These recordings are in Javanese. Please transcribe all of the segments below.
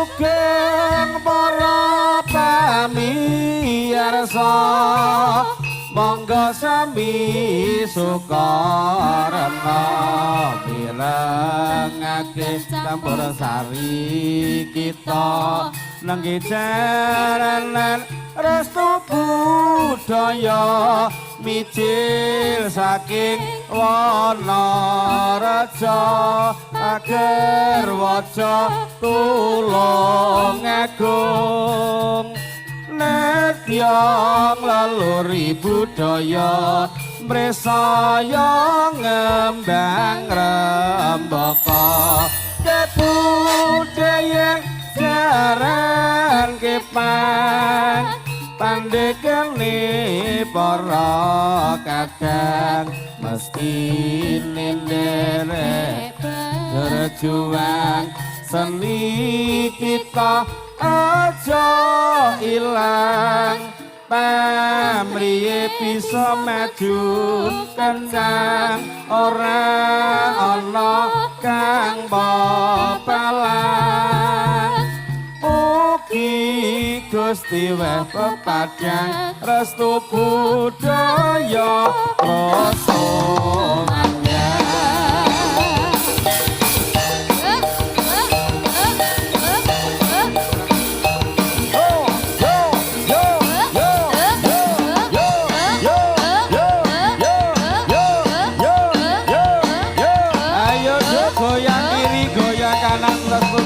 Sugeng para pamirsa monggo sami sukarna mirengake campur sari kita nangge jaranan restu budaya mijil saking Wanaraja ager waca tulung agung netyang laluri budaya mresaya ngembang rembaka kebudayaan jaran kepang pandegane para kadang mesti nderek berjuang seni kita aja ilang pamrih bisa maju kendang ora ana kang bapalang ugi Gusti weh pepadang restu budaya rasa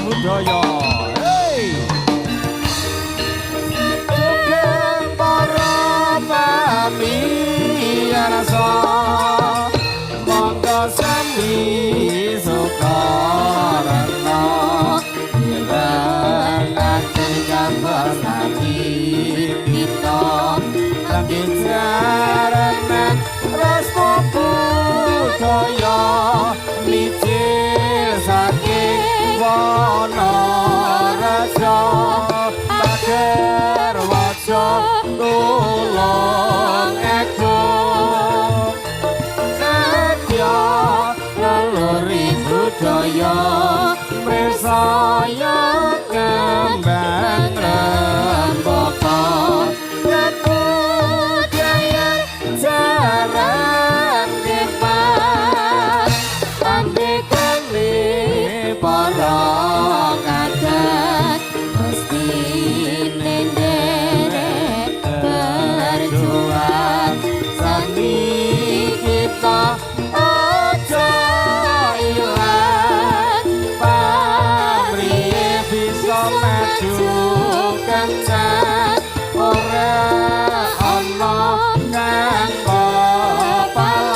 budaya hey sugeng para pamirsa monggo sami sukarna mirengake gambar sari kita lagi jaranan restu budaya mijil saking Wanaraja ager waca tulung agung setya laluri budaya mresaya kembang rembaka kebudayaan jaran kepang pandegane para kadang mesti nderek berjuang seni kita aja ilang pamrih bisa maju kencang ora ana kang bapalang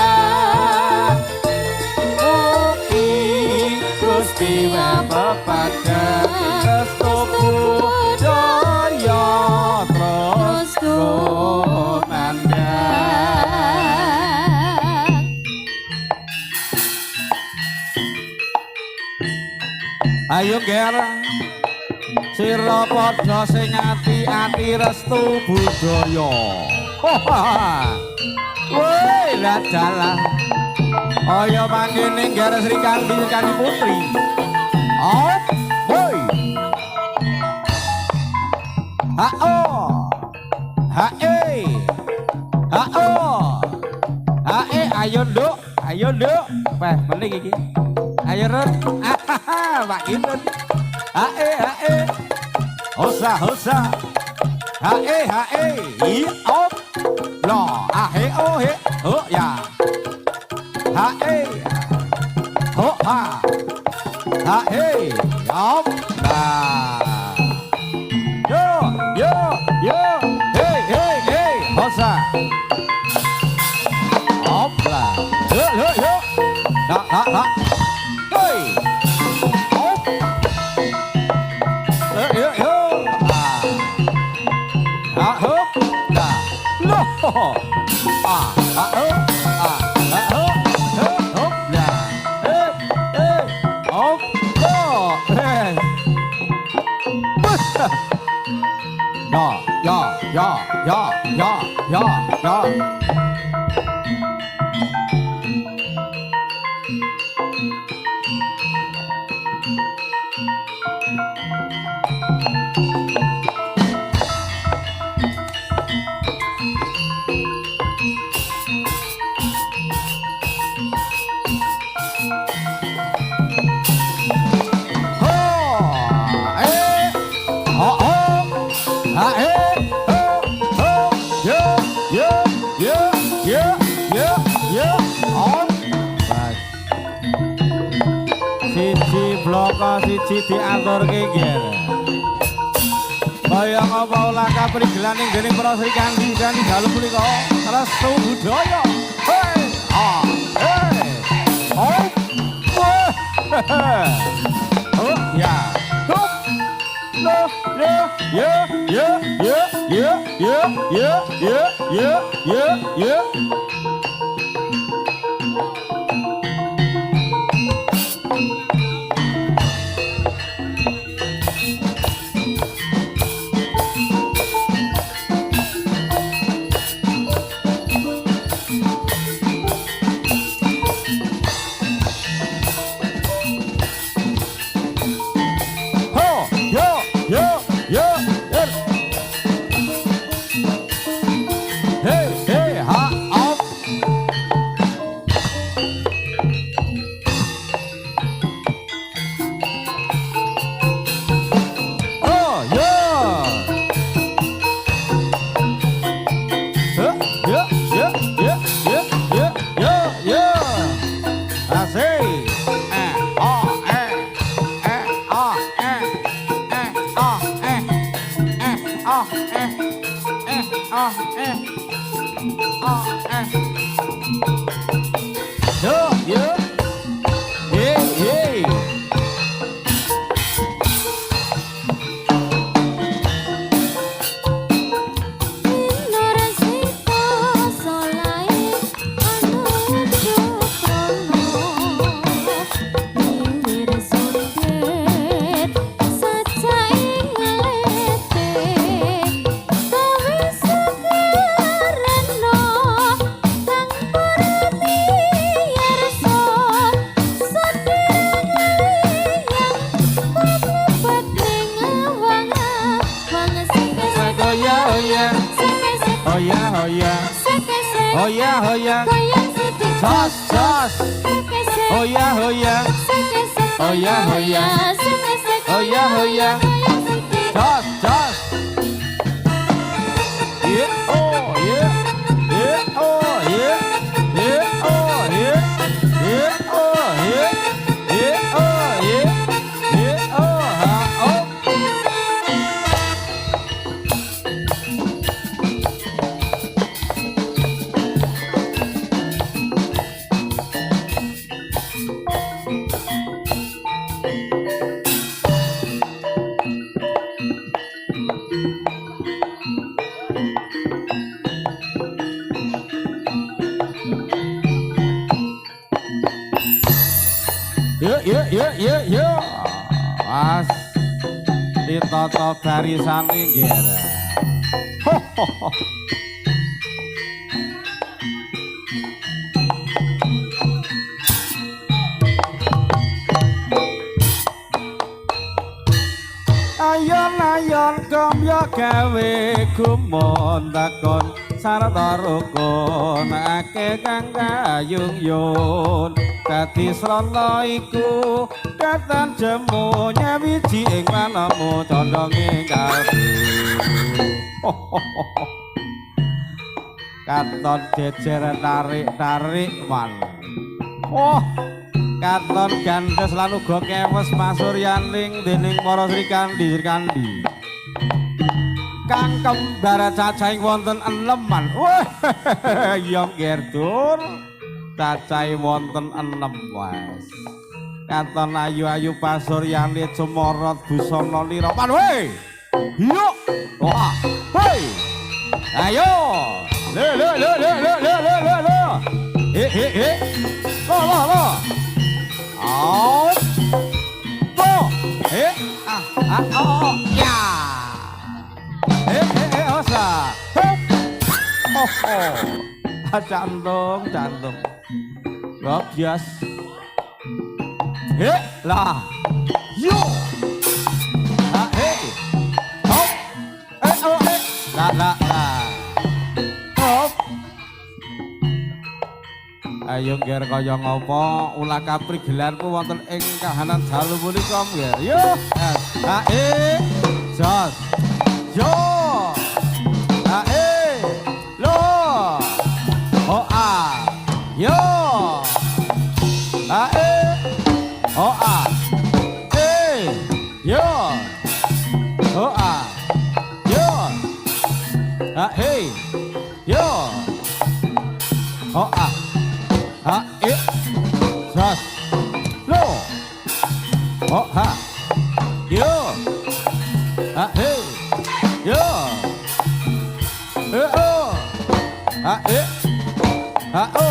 Gusti pepadang restu budaya terus kumandang. Ayo ger sira padha sing ati-ati restu budaya. Woi lah dalah Ayo mangkene nggar Sri Kandi Kandi Putri. Op, boy. Ha-o. Ha-e. Ha-o. Ha-e ayo nduk, ayo nduk. Wah, mending iki. Ayo Rut. Pak Kinun. Ha-e, ha-e. Hosa, hosa. Ha-e, ha-e. I op. Lo, ahe oh he. Oh ya. Ha-e. Ho ha. Ha-e. Op. Nah. Yo, yo, yo. Hey, hey, hey. Hosa. Op lah. Yo, yo, yo. Ha, ha, ha. Hey. Op. Yo, yo, yo. Ah. Ha, hop. Nah. Loh. Ah, ha, hop. Ah, ha, hop. Hop. Nah. Eh, eh. Op. Oh. Eh. Ya, ya, ya, ya, ya, ya, ya. on bas siji bloko siji diaturke nggih kaya apa olah kaprigelan ing dening para Sri Kandi dan dalu punika restu budaya hei hey oh oh ya lo ya Mas ditata barisan iki nggih. Ayon-ayon kamya gawe gumun takon sarta rukun akeh kang kayung-yung dadi srana iku katan jemu nyawiji ing manamu condonge kalbu katon jejer tarik-tarik man katon gandes lan uga kewes pasuryaning dening para Sri Kandi kang kembar cacahing wonten 6 man wah ya ngerdur cacahing wonten 6 wes katon ayu-ayu pasuryane cemorot busana lirapan we yuk wah hei ayo le lo out go oh ya osa jantung gak bias lah yo hop la hop ayo nger kaya ngapa ulah kaprigelanku wonten ing kahanan dalu punika nggih yo jos yo lo oh yo ho a ha e jas lo ho ha yo ha he yo o ha e ha o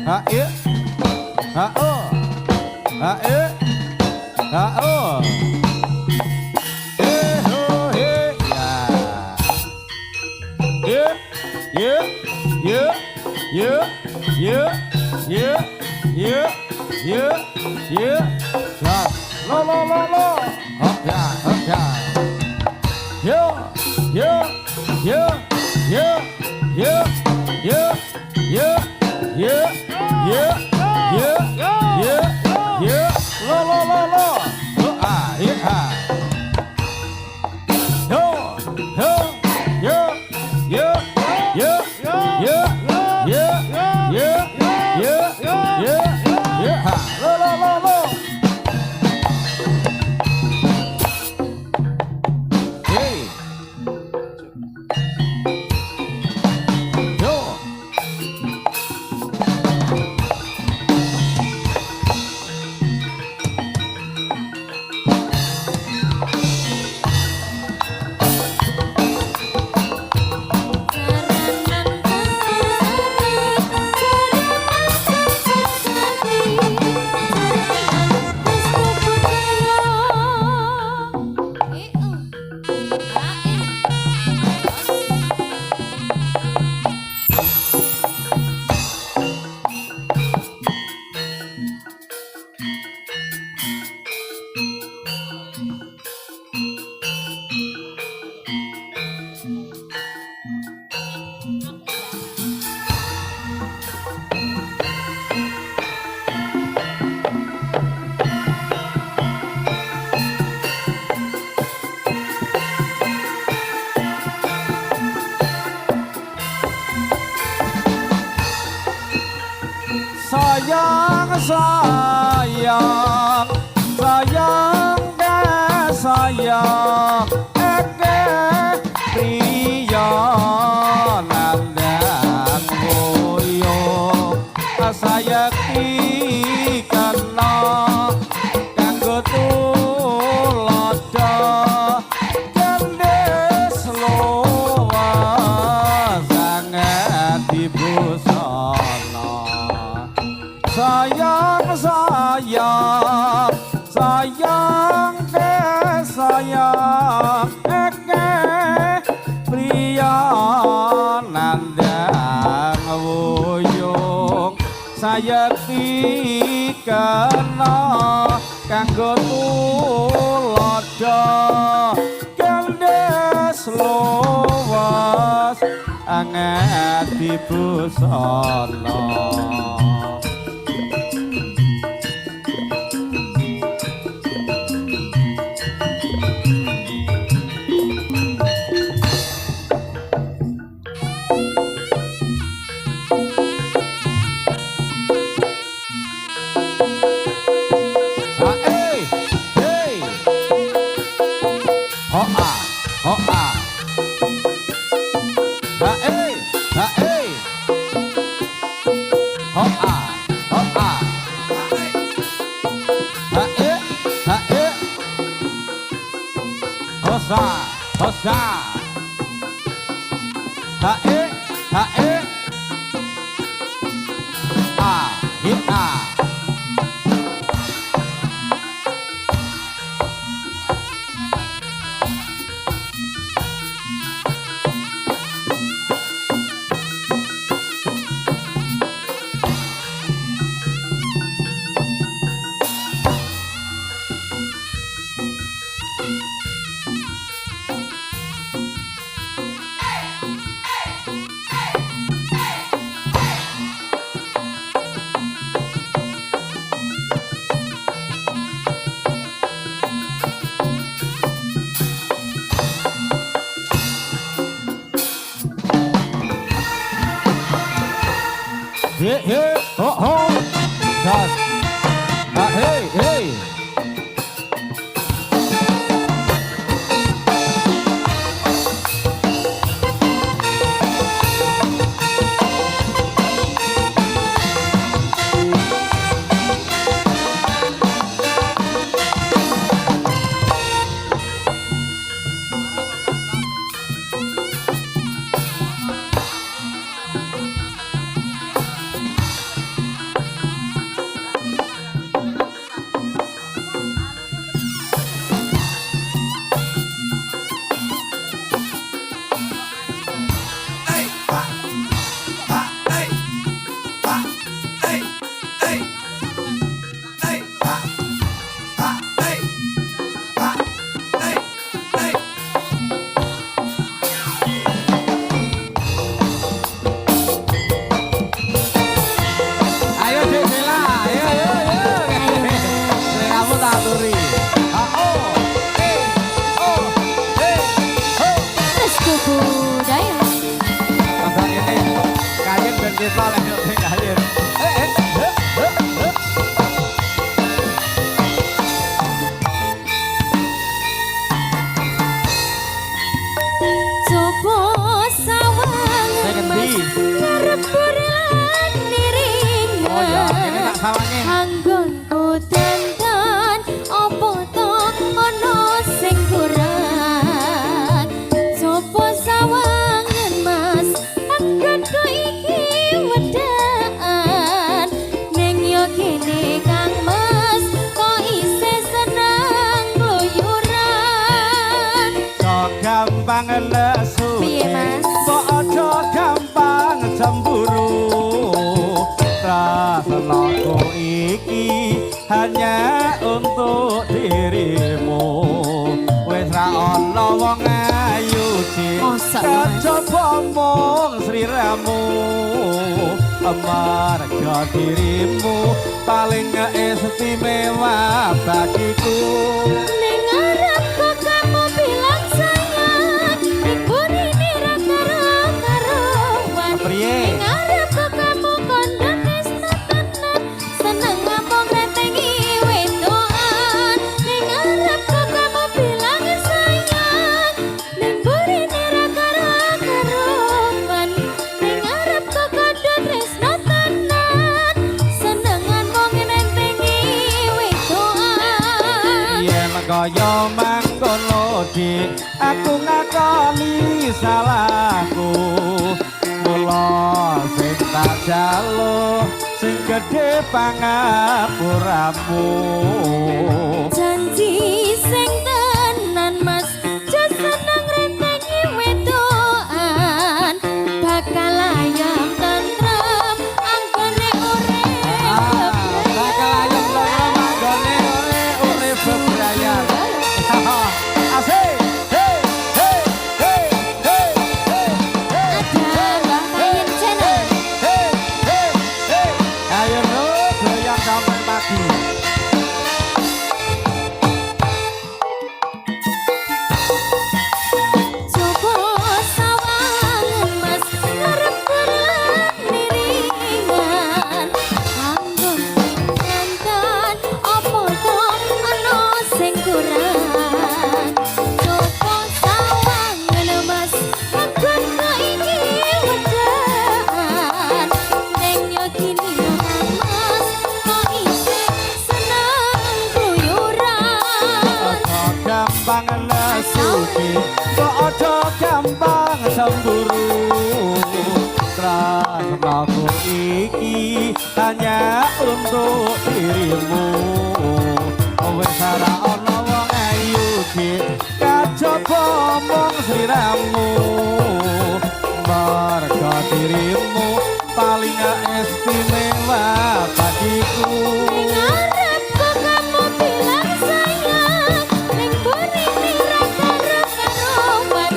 ha e ha o ha e ha o sayang sayang sayang deh sayang eke priya nandang boyo sayakti kana kanggo tulodo gendhes lowa sanget dibusana sayang sayang sayang deh sayang eke priya nandang wuyung sayakti kana kanggo tulodo gendhes lowas anget dibusana Hosa hae hae a hit a Hey, hey, oh, oh, das, hey, hey. kita lanjut akhir. Coba sawangan mas ngarep bulan niringan. Oh ya, ini tak sawange. Anggonku dandan opo to ono sing kurang. Coba sawangan mas anggonku iki wedaan. Ning yo kene kang mas kok isih seneng gluyuran. Kok gampang lesu. Piye, Mas? Kok aja gampang cemburu. Rasaku iki hanya untuk dirimu. Wis ra ono wong ayu cik. Kejaba mung sliramu. Amarga dirimu paling istimewa bagiku. Ning ngarepku kamu bilang sayang, ning burine ra karo-karoan. Priye? Ning ngarepku kamu kondo tresno tenan, seneng ngomong rentengi wedoan. Ning ngarepku kamu bilang sayang, ning burine ra karo-karoan. Ning ngarepku kondo tresno tenan, seneng ngomong rentengi wedoan. Yen kaya mangkono dik aku ngakoni salahku. Mula sing tak jaluk sing gedhe pangapuramu. Janji sing tenan mas jas seneng rentengi wedoan bakal ayam tentrem anggone urip Bakal ayam tentrem anggone urip bebrayan. Asik. Hey, hey, hey, hey, hey, hey. ada Mbah Mayin channel. Hey, hey, hey. Ayo no goyang sampai pagi. Coba sawangan mas ngarep bulan niringan. Anggon dandan opo to ono sing kurang. Coba sawangan mas anggon iki wedaan. Ning yo kini mas kok isih seneng gluyuran. Kok gampang lesu kok aja gampang cemburu. Tresnaku iki hanya untuk dirimu. Wis ora ana wong ayu dik kejaba mung sliramu. Marga dirimu paling istimewa bagiku. Ngarepku kamu bilang sayang, ning burine ra karo-karoan.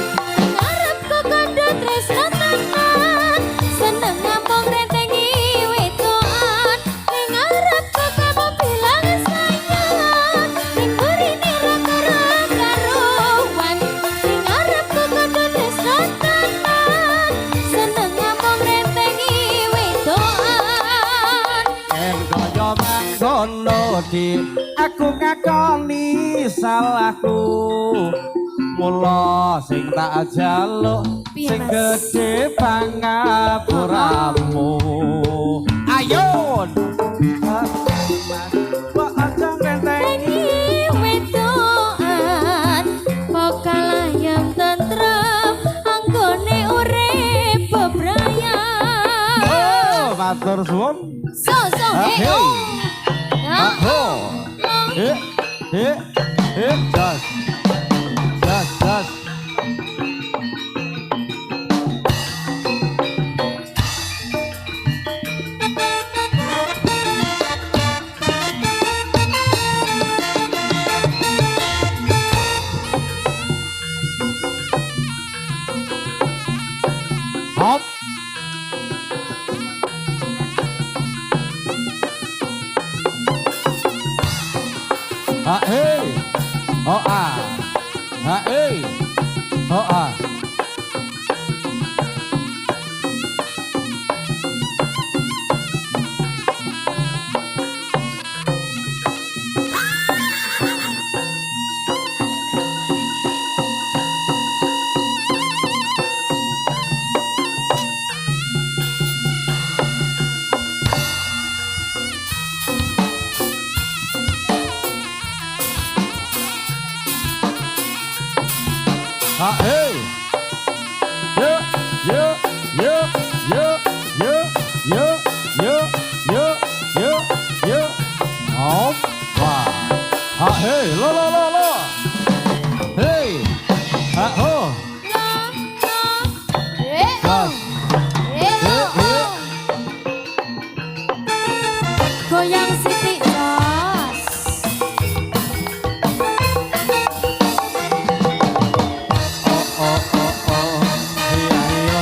Ngarepku kondo tresno tenan, seneng ngomong rentengi wedoan. Ngarepku kamu bilang sayang, ning burine ra karo-karoan. Ngarepku kondo tresno tenan, seneng ngomong rentengi wedoan. Kaya mangkono dik aku ngakoni salahku. Mula sing tak jaluk Piye, sing Mas? gedhe pangapuramu. Ayo Mas, kok aja ngentengi. Rentengi wedoan bakal ayam tentrem anggone urip bebrayan. Oh, matur suwun. So Hey. Ya. Ho. Jas. Jas. Hop. Ha hey. Oh ah. Ha hey. Oh ah. goyang Siti Jos. Iya iya.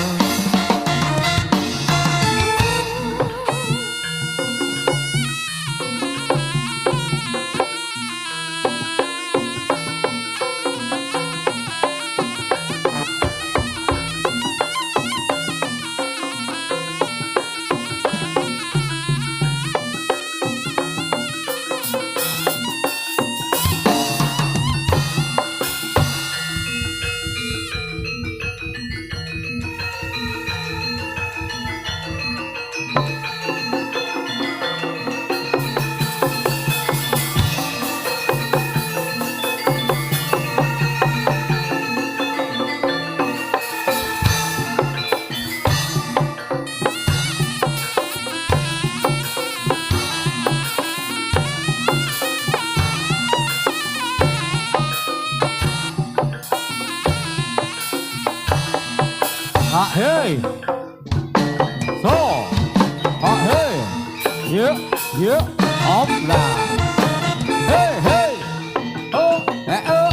Ah hey, so, ah hey, yeah, yeah, up lah, hey hey, oh, oh.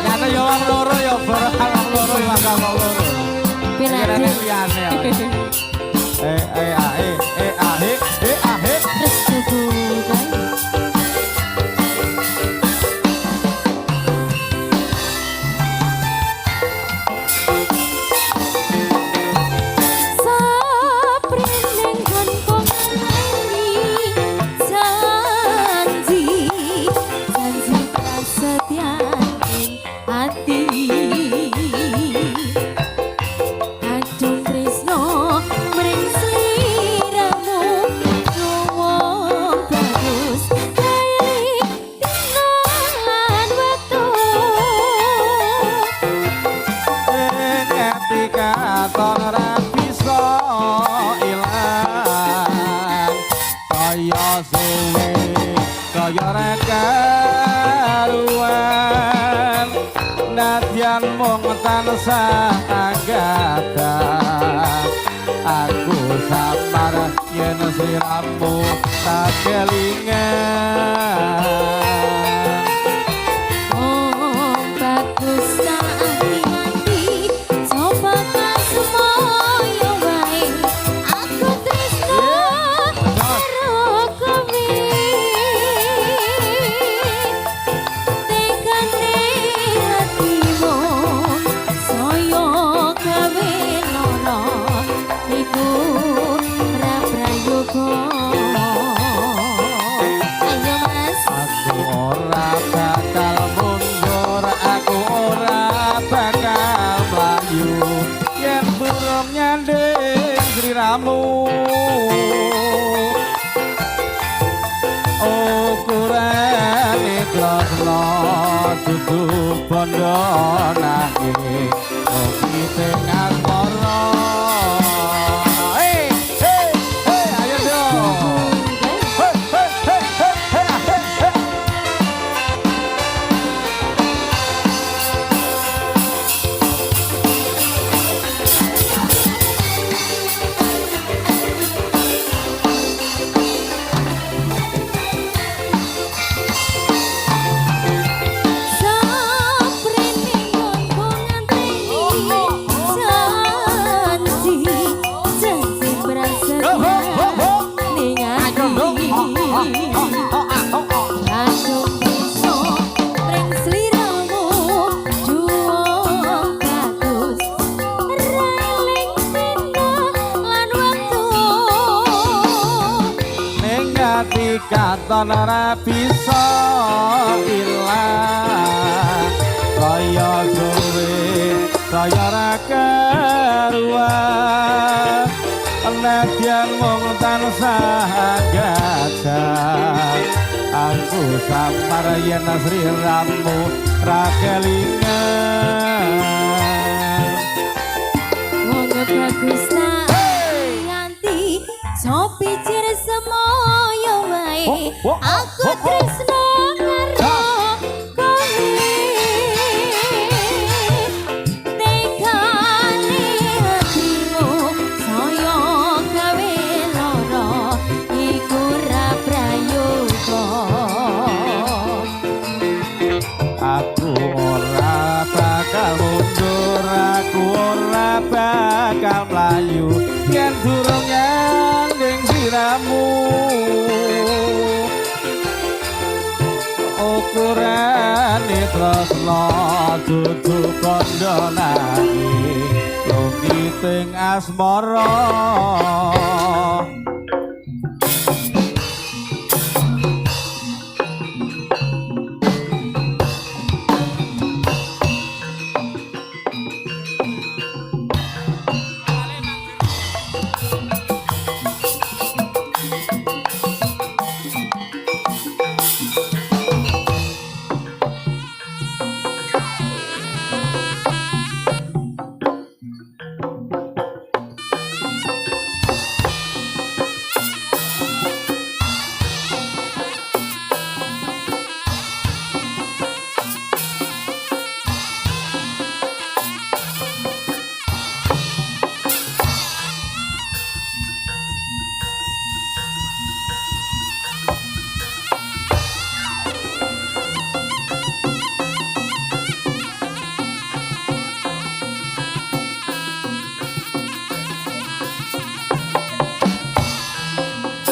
Nyata yo wong loro yo barang wong loro yo wong loro. Pinane liyane. Eh. restuku bae. Saprining kon kongangi janji kesetiaan hati. Kadung tresno mring sliramu wong bagus kaili tinolan wektu. Ketika ora bisa ilang kaya suwe kaya ora karuan nadyan mung tansah anggata aku samar yen sliramu tak kelingan. Oh bagus hati coba kasmoyo wae aku tresno karo kowe tekane hatimu saya gawe loro iku ra prayoga. Ayo Mas Aku ora bakal mundur, aku ora bakal mlayu yen burung nyanding sliramu. Ukuran ikhlasno dudu bondo nanging kopi tengah moro. Hey, ayo dong. Hey. Sapri katon ora bisa ilang kaya suwe kaya ora karuan nadyan mung tansah gajah aku samar yen sliramu ra kelingan wong bagus nganti sopi cir semoyo wae aku tresno karo kowe tekane hatimu saya gawe lara iku ra prayoga aku ora bakal mundur aku ora bakal mlayu yen durung nyanding siramu ukurane tresna dudu kandha nanging lungiting asmara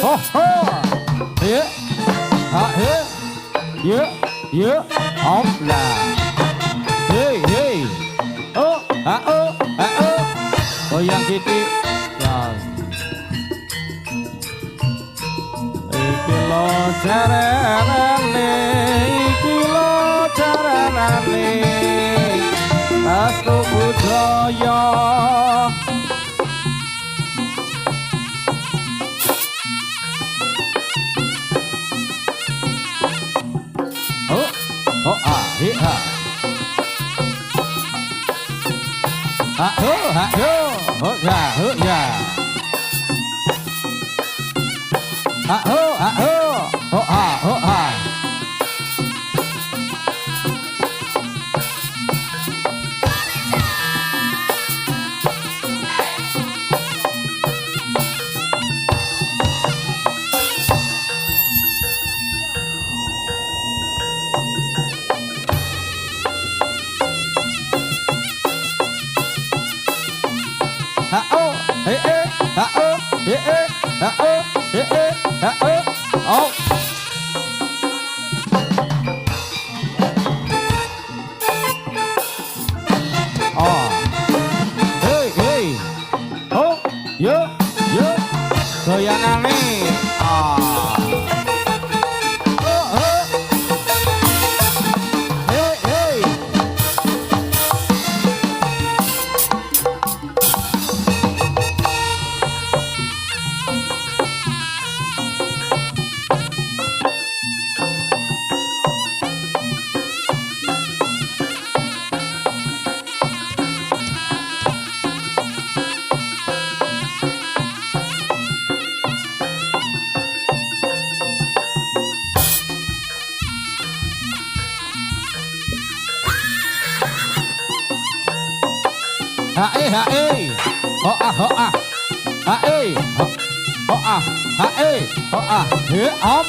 ho ho ye ha he ye op la hey hey oh ha oh goyang titik ya iki lo jaranane astu budaya hi ha ha ho ya ha ho ha oh hey oh yo goyangane ha ho ha he op ja hey op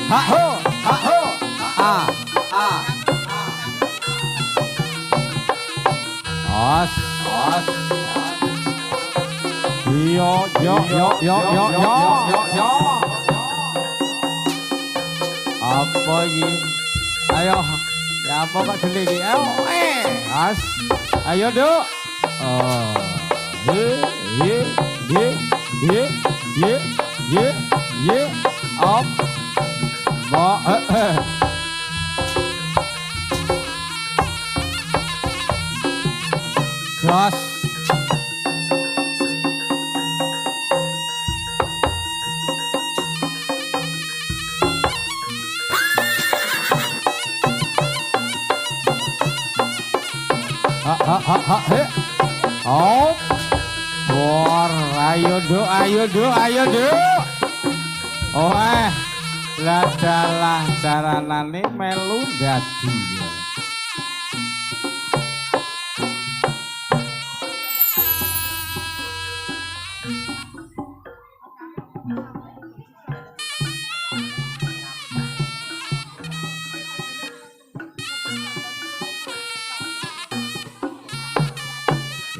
ha ho os yo Apa iki? Ayo. Ya apa kok jeli iki? Ayo. As. Ayo, Duk. Oh. Ye. Op. Bo. Gas. He. Op. Bor, ayo Duk. Oh lah dalah caranane melu dadi.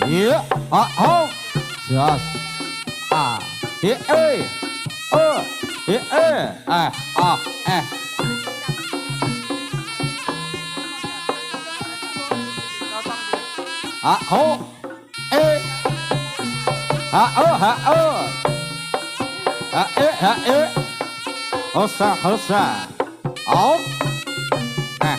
Iya, jas, hosa, op, he.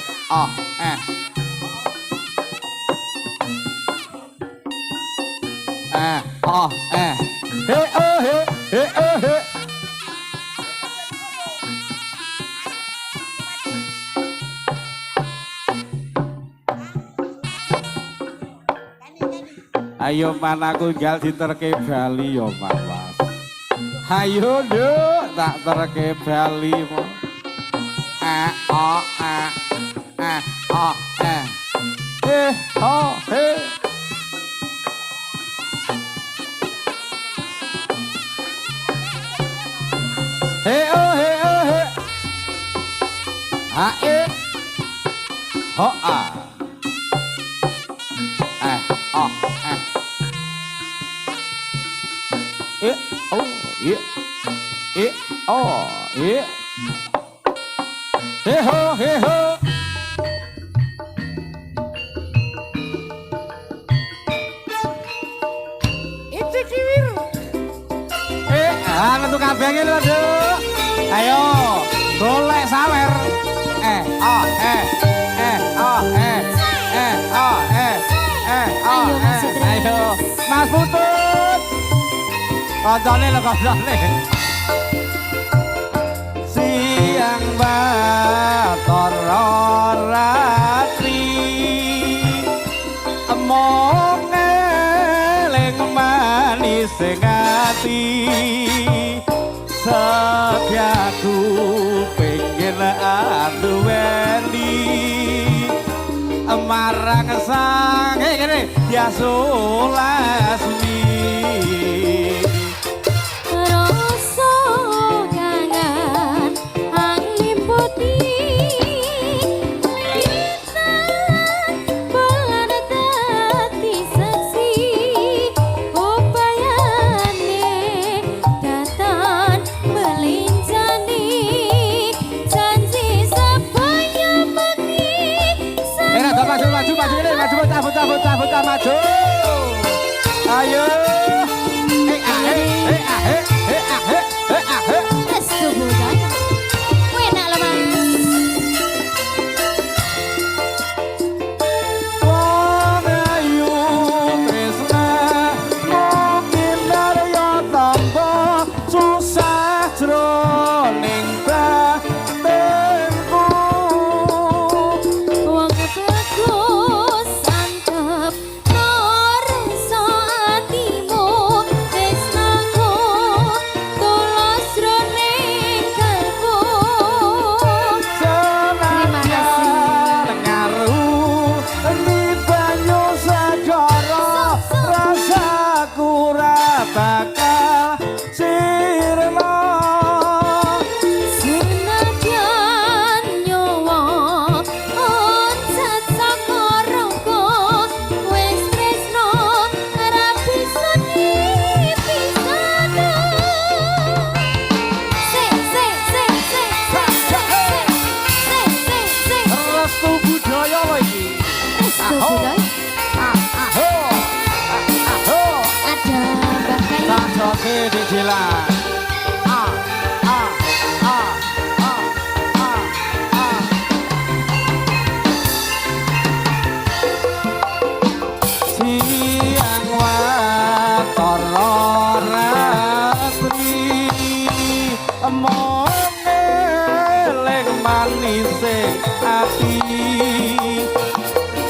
Ayo manaku gal diterke Bali yo Mas. Ayo Duk, tak terke Bali mo. He. He. He ho. Iki kiwir. Metu kabeh iki lho, Duk. Ayo, golek sawer. Ayo, Mas Putut. Koncone lho, koncone. Siang Batara Ratri emong eling manis sing ati setiaku pengen anduweni marang sang ngene Yasulasmi. Maju. Ayo. Tresnaku tulus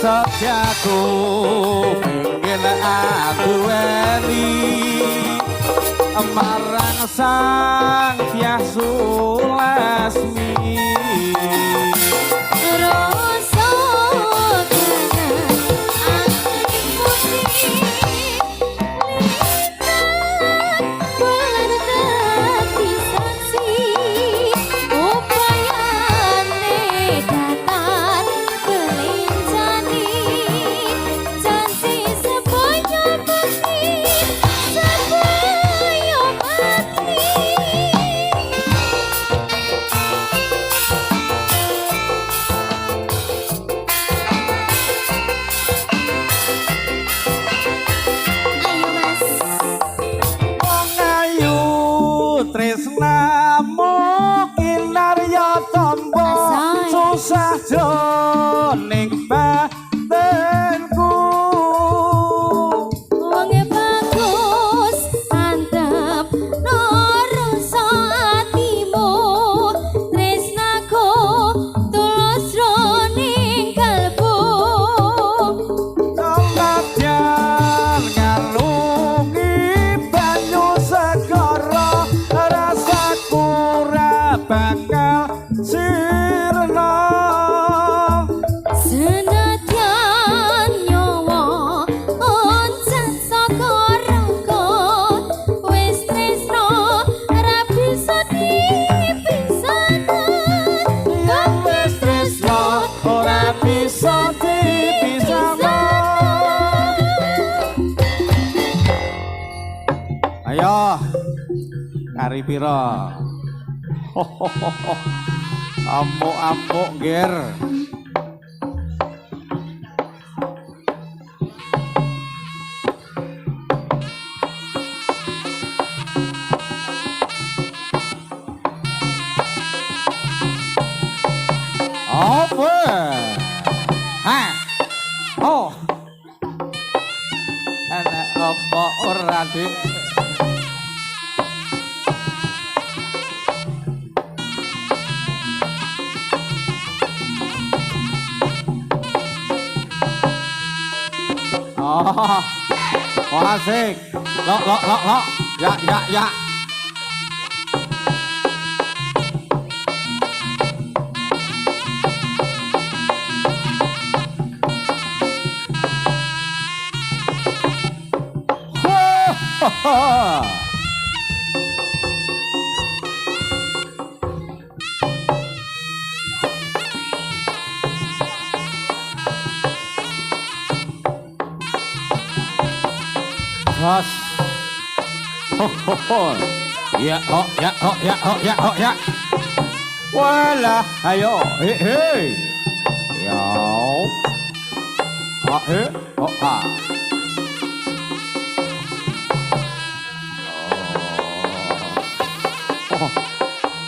setiaku pengen aku weni marang sang Hyang Lasmi. Rasa kangen angin putih lihat bulan dadi saksi upayane datar kelinjani janji sepoyo mati sepoyo mati. Ayo mas, Wong ayu tresnamu kinarya tombo Asai. susah joning batinku. wonge bagus mantep noroso atimu tresnaku tulus roning kalbu. Senadyan ngalungi banyu segara rasaku ora bakal sirna. Senadyan nyawa oncet saka rangka wis tresno ora bisa dipisahkan. Yen wis tresno ora bisa dipisahno. Ayo kari pira? Amuk-amuk ger. Apa? Hah? Oh. Enak apa ora, Dik? Oh. Oh asik. Lo. Ya. Bos. Ya. Walah, ayo. Hei. Yo. Ah.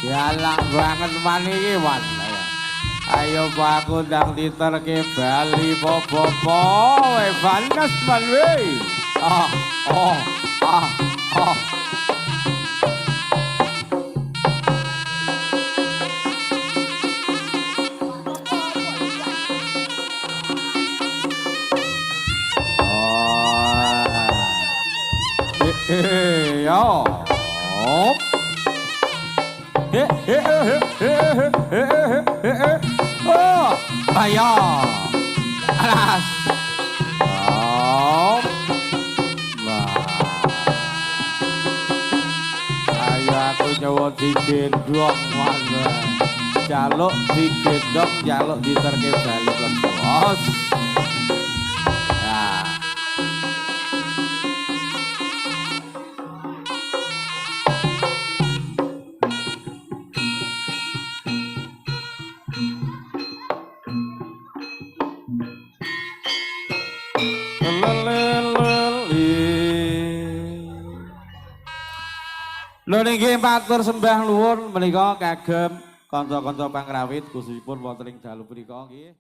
Galak banget man iki, Wan. Ayo Pak aku ndang diterke Bali popo-popo, panas man we. Oh. Yo. Oh, ayo. Alas. Oh. Ayo aku nyawa digendong mana. Jaluk digendong, jaluk diterke Bali bos. Nah. Lho niki matur sembah nuwun menika kagem kanca-kanca pangrawit khususipun wonten ing dalu punika nggih.